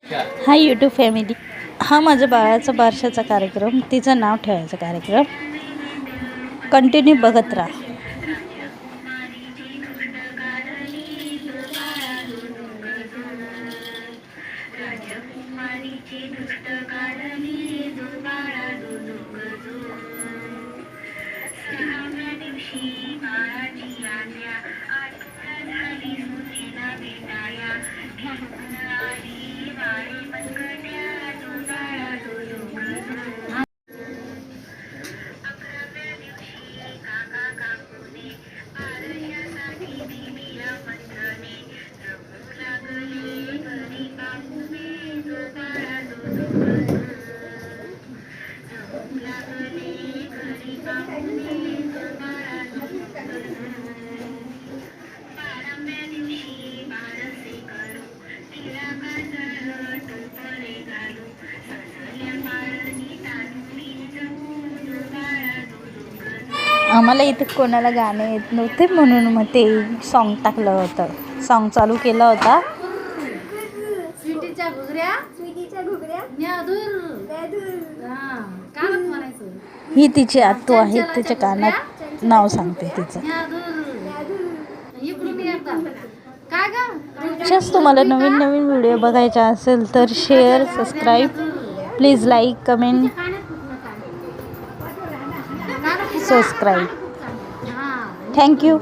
Hi YouTube family, हा माझ्या बाळाचा बारशाचा कार्यक्रम, तिचं नाव ठेवायचा कार्यक्रम. कंटिन्यू बघत राहा. आम्हाला इथे कोणाला गाणे येत नव्हते म्हणून मग ते सॉन्ग टाकलं होतं. सॉन्ग चालू केला होता. स्वीटीच्या घुगऱ्या ही तिची आत्तू आहे, तिच्या कानात नाव सांगते तिचं. अशाच तुम्हाला नवीन नवीन व्हिडिओ बघायचा असेल तर share, subscribe, please like, comment, subscribe. Thank you.